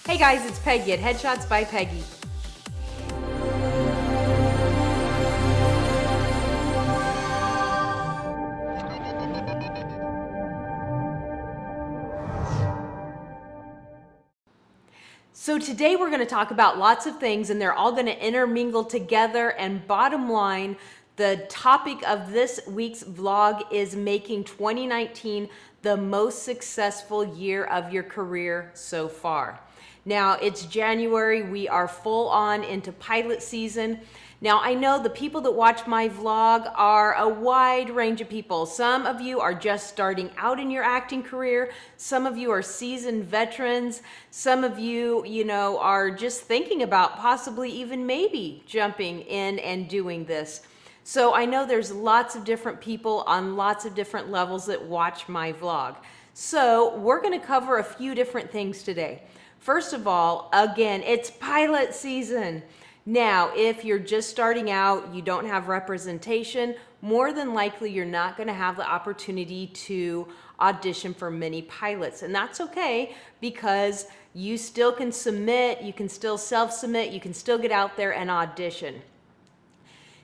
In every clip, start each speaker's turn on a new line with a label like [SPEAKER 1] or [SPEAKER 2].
[SPEAKER 1] Hey guys, it's Peggy at Headshots by Peggy. So today we're going to talk about lots of things and they're all going to intermingle together, and bottom line, the topic of this week's vlog is making 2019 the most successful year of your career so far. Now it's January, we are full on into pilot season. Now I know the people that watch my vlog are a wide range of people. Some of you are just starting out in your acting career. Some of you are seasoned veterans. Some of you, are just thinking about possibly even maybe jumping in and doing this. So I know there's lots of different people on lots of different levels that watch my vlog. So we're going to cover a few different things today. First of all, again, it's pilot season. Now, if you're just starting out, you don't have representation, more than likely you're not going to have the opportunity to audition for many pilots. And that's okay, because you still can submit, you can still self-submit, you can still get out there and audition.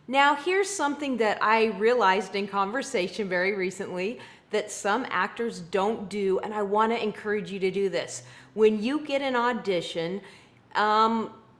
[SPEAKER 1] Now, here's something that I realized in conversation very recently that some actors don't do, and I want to encourage you to do this. When you get an audition,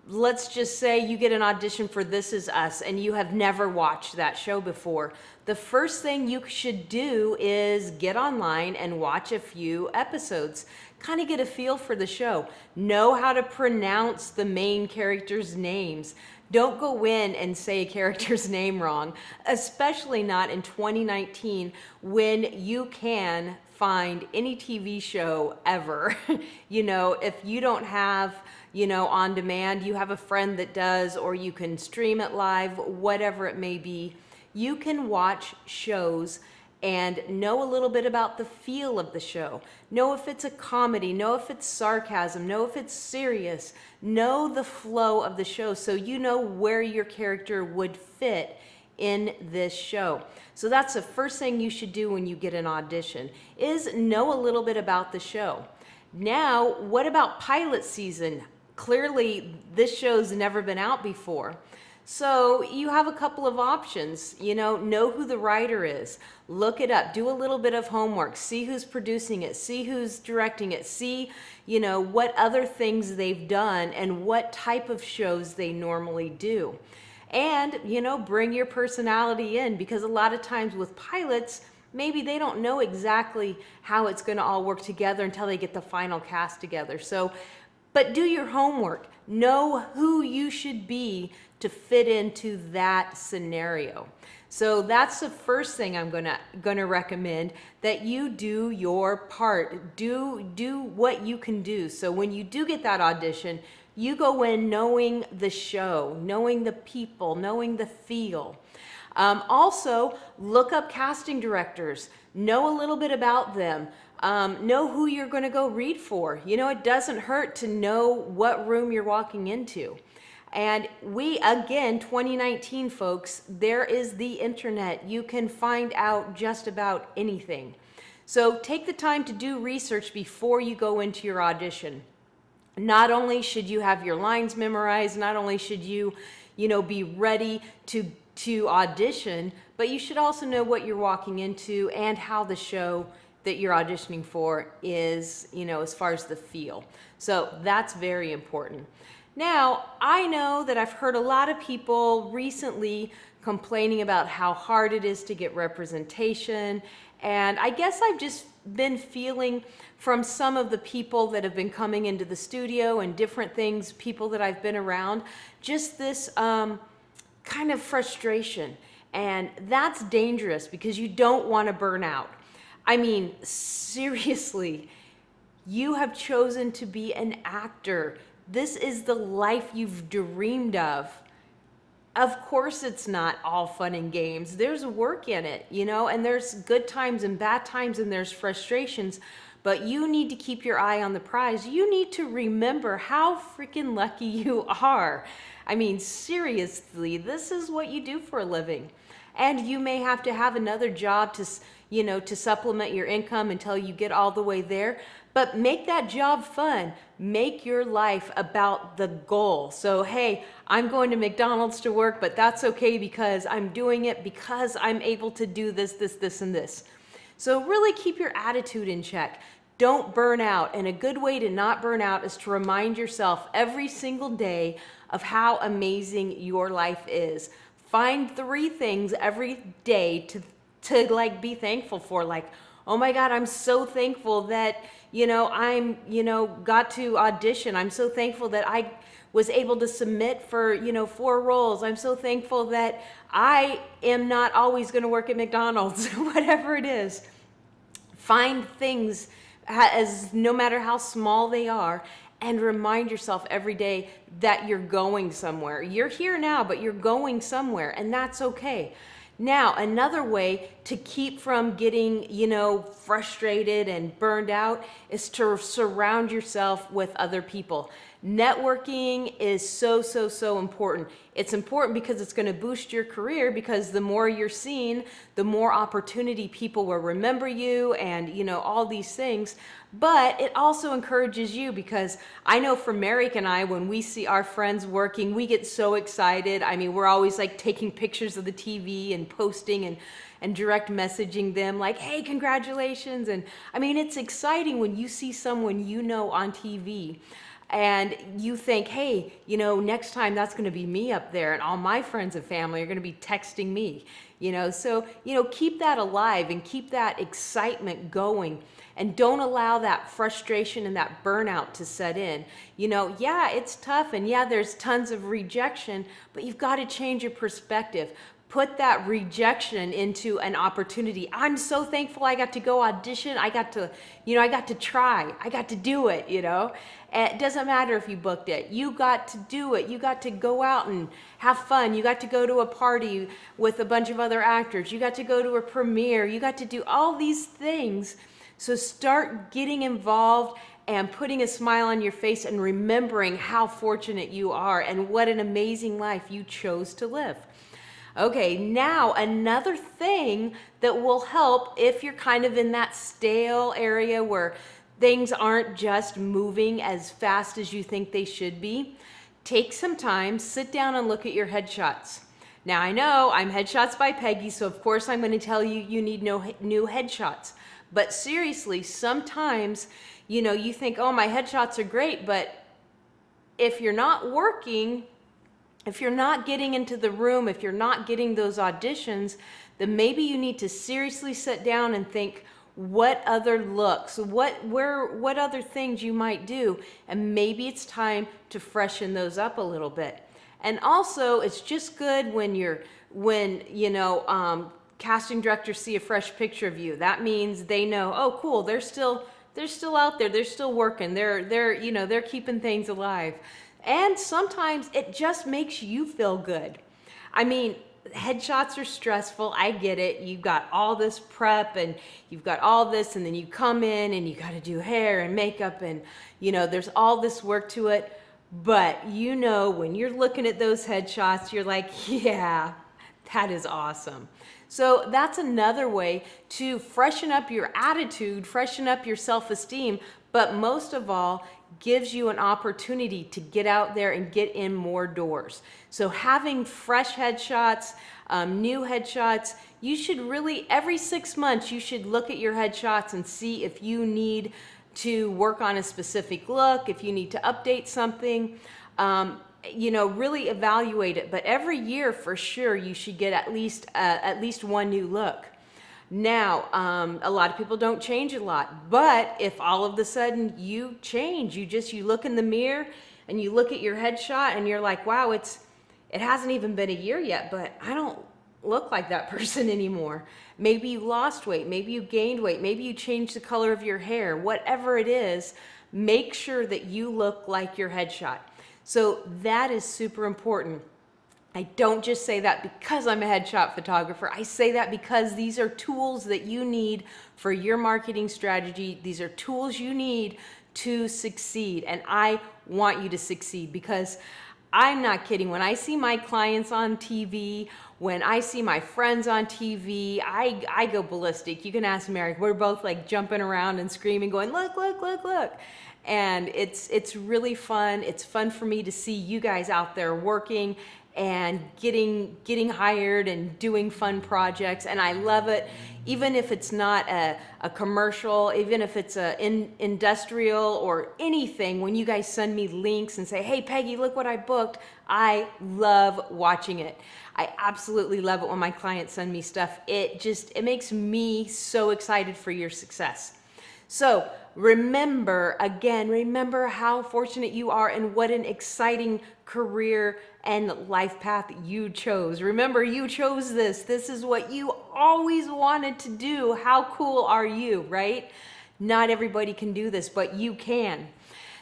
[SPEAKER 1] let's just say you get an audition for This Is Us and you have never watched that show before. The first thing you should do is get online and watch a few episodes. Kind of get a feel for the show. Know how to pronounce the main characters' names. Don't go in and say a character's name wrong, especially not in 2019 when you can find any TV show ever. If you don't have, on demand, you have a friend that does, or you can stream it live, whatever it may be. You can watch shows and know a little bit about the feel of the show. Know if it's a comedy, know if it's sarcasm, know if it's serious, know the flow of the show so you know where your character would fit in this show. So that's the first thing you should do when you get an audition, is know a little bit about the show. Now, what about pilot season? Clearly, this show's never been out before. So you have a couple of options. Know who the writer is, look it up, do a little bit of homework, see who's producing it, see who's directing it, see, what other things they've done and what type of shows they normally do. And, bring your personality in, because a lot of times with pilots, maybe they don't know exactly how it's going to all work together until they get the final cast together. But do your homework. Know who you should be to fit into that scenario. So that's the first thing I'm gonna recommend, that you do your part. Do what you can do. So when you do get that audition, you go in knowing the show, knowing the people, knowing the feel. Also, look up casting directors. Know a little bit about them. Know who you're going to go read for. It doesn't hurt to know what room you're walking into. And again, 2019, folks, there is the internet. You can find out just about anything. So take the time to do research before you go into your audition. Not only should you have your lines memorized, not only should you, be ready to audition, but you should also know what you're walking into and how the show that you're auditioning for is, as far as the feel. So that's very important. Now, I know that I've heard a lot of people recently complaining about how hard it is to get representation, and I guess I've just been feeling from some of the people that have been coming into the studio and different things, people that I've been around, just this kind of frustration. And that's dangerous, because you don't want to burn out. I mean, seriously, you have chosen to be an actor. This is the life you've dreamed of. Of course, it's not all fun and games. There's work in it, and there's good times and bad times, and there's frustrations, but you need to keep your eye on the prize. You need to remember how freaking lucky you are. I mean, seriously, this is what you do for a living. And you may have to have another job to, to supplement your income until you get all the way there. But make that job fun. Make your life about the goal. So, hey, I'm going to McDonald's to work, but that's okay because I'm doing it because I'm able to do this, this, and this. So really keep your attitude in check. Don't burn out. And a good way to not burn out is to remind yourself every single day of how amazing your life is. Find 3 things every day to like be thankful for. Like, oh my God, I'm so thankful that, I'm, got to audition. I'm so thankful that I was able to submit for, 4 roles. I'm so thankful that I am not always going to work at McDonald's, whatever it is. Find things as no matter how small they are, and remind yourself every day that you're going somewhere. You're here now, but you're going somewhere, and that's okay. Now, another way to keep from getting, frustrated and burned out is to surround yourself with other people. Networking is so important. It's important because it's going to boost your career, because the more you're seen, the more opportunity people will remember you and, all these things. But it also encourages you, because I know for Merrick and I, when we see our friends working, we get so excited. I mean, we're always like taking pictures of the TV and posting and direct messaging them like, hey, congratulations. And I mean, it's exciting when you see someone on TV. And you think, hey, next time that's going to be me up there, and all my friends and family are going to be texting me, So, keep that alive and keep that excitement going, and don't allow that frustration and that burnout to set in. Yeah, it's tough, and yeah, there's tons of rejection, but you've got to change your perspective. Put that rejection into an opportunity. I'm so thankful I got to go audition. I got to, I got to try. I got to do it, It doesn't matter if you booked it. You got to do it. You got to go out and have fun. You got to go to a party with a bunch of other actors. You got to go to a premiere. You got to do all these things. So start getting involved and putting a smile on your face and remembering how fortunate you are and what an amazing life you chose to live. Okay, now another thing that will help if you're kind of in that stale area where things aren't just moving as fast as you think they should be, take some time, sit down and look at your headshots. Now I know I'm Headshots by Peggy, so of course I'm going to tell you you need no new headshots. But seriously, sometimes, you think, oh, my headshots are great, but if you're not working, if you're not getting into the room, if you're not getting those auditions, then maybe you need to seriously sit down and think what other looks, what other things you might do, and maybe it's time to freshen those up a little bit. And also, it's just good when casting directors see a fresh picture of you. That means they know, oh, cool, they're still out there, they're still working, they're keeping things alive. And sometimes it just makes you feel good. I mean, headshots are stressful. I get it. You've got all this prep and you've got all this, and then you come in and you got to do hair and makeup, and there's all this work to it. But when you're looking at those headshots, you're like, yeah, that is awesome. So that's another way to freshen up your attitude, freshen up your self-esteem, but most of all, gives you an opportunity to get out there and get in more doors. So having fresh headshots, new headshots, you should really, every 6 months, you should look at your headshots and see if you need to work on a specific look, if you need to update something, really evaluate it. But every year, for sure, you should get at least one new look. Now, a lot of people don't change a lot, but if all of a sudden you change, you look in the mirror and you look at your headshot and you're like, wow, it hasn't even been a year yet, but I don't look like that person anymore. Maybe you lost weight, maybe you gained weight, maybe you changed the color of your hair, whatever it is, make sure that you look like your headshot. So that is super important. I don't just say that because I'm a headshot photographer. I say that because these are tools that you need for your marketing strategy. These are tools you need to succeed. And I want you to succeed because I'm not kidding. When I see my clients on TV, when I see my friends on TV, I go ballistic. You can ask Mary. We're both like jumping around and screaming, going, look, look, look, look. And it's really fun. It's fun for me to see you guys out there working and getting hired and doing fun projects, and I love it. Even if it's not a commercial, even if it's industrial or anything, when you guys send me links and say, hey Peggy, look what I booked, I love watching it. I absolutely love it when my clients send me stuff. It makes me so excited for your success. So remember how fortunate you are and what an exciting career and life path you chose. Remember, you chose this. This is what you always wanted to do. How cool are you, right? Not everybody can do this, but you can.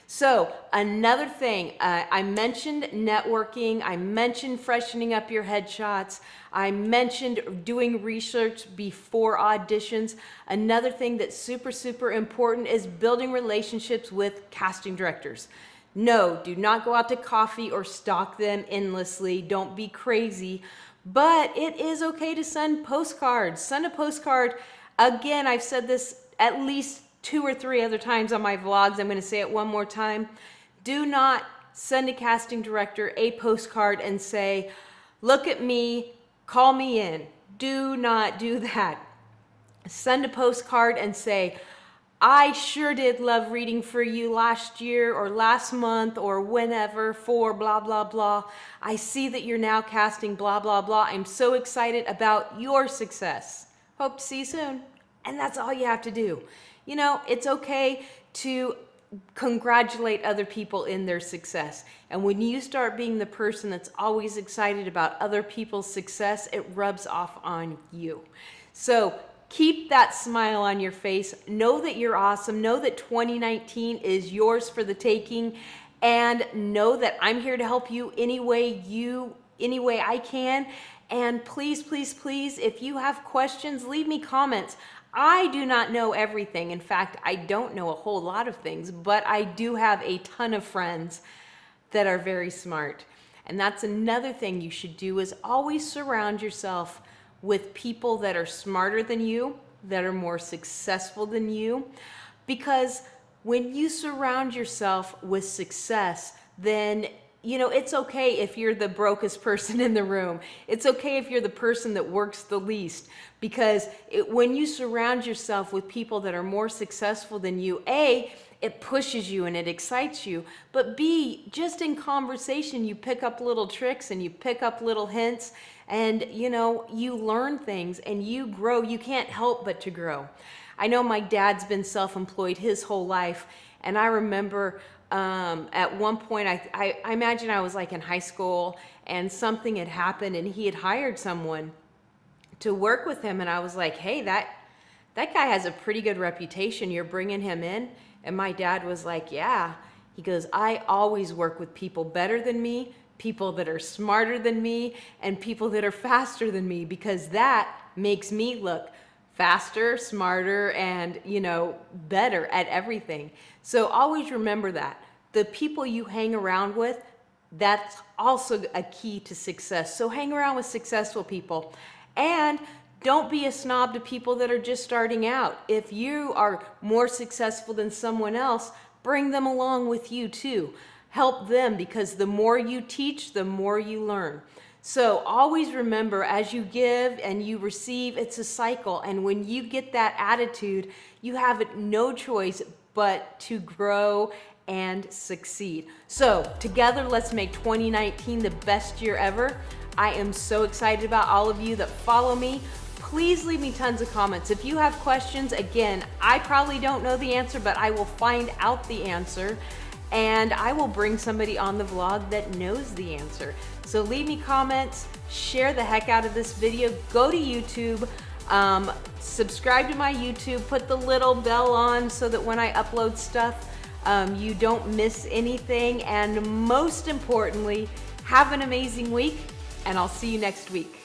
[SPEAKER 1] So another thing, I mentioned networking, I mentioned freshening up your headshots, I mentioned doing research before auditions. Another thing that's super, super important is building relationships with casting directors. No, do not go out to coffee or stalk them endlessly. Don't be crazy. But it is okay to send postcards. Send a postcard. Again, I've said this at least 2 or 3 other times on my vlogs. I'm going to say it one more time. Do not send a casting director a postcard and say, look at me, call me in. Do not do that. Send a postcard and say, I sure did love reading for you last year or last month or whenever for blah, blah, blah. I see that you're now casting blah, blah, blah. I'm so excited about your success. Hope to see you soon. And that's all you have to do. You know, it's okay to congratulate other people in their success. And when you start being the person that's always excited about other people's success, it rubs off on you. So keep that smile on your face. Know that you're awesome. Know that 2019 is yours for the taking. And know that I'm here to help you any way I can. And please, please, please, if you have questions, leave me comments. I do not know everything. In fact, I don't know a whole lot of things, but I do have a ton of friends that are very smart. And that's another thing you should do, is always surround yourself with people that are smarter than you, that are more successful than you. Because when you surround yourself with success, then you know, it's okay if you're the brokest person in the room. It's okay if you're the person that works the least, because when you surround yourself with people that are more successful than you, A, it pushes you and it excites you, but B, just in conversation, you pick up little tricks and you pick up little hints, and you know, you learn things and you grow. You can't help but to grow. I know my dad's been self-employed his whole life, and I remember at one point, I imagine I was like in high school, and something had happened and he had hired someone to work with him, and I was like, hey, that guy has a pretty good reputation. You're bringing him in? And my dad was like, yeah. He goes, I always work with people better than me, people that are smarter than me, and people that are faster than me, because that makes me look faster, smarter, and, you know, better at everything. So always remember that. The people you hang around with, that's also a key to success. So hang around with successful people. And don't be a snob to people that are just starting out. If you are more successful than someone else, bring them along with you too. Help them, because the more you teach, the more you learn. So always remember, as you give and you receive, it's a cycle. And when you get that attitude, you have no choice but to grow and succeed. So together, let's make 2019 the best year ever. I am so excited about all of you that follow me. Please leave me tons of comments. If you have questions, again, I probably don't know the answer, but I will find out the answer. And I will bring somebody on the vlog that knows the answer. So leave me comments, share the heck out of this video, go to YouTube, subscribe to my YouTube, put the little bell on so that when I upload stuff, you don't miss anything. And most importantly, have an amazing week, and I'll see you next week.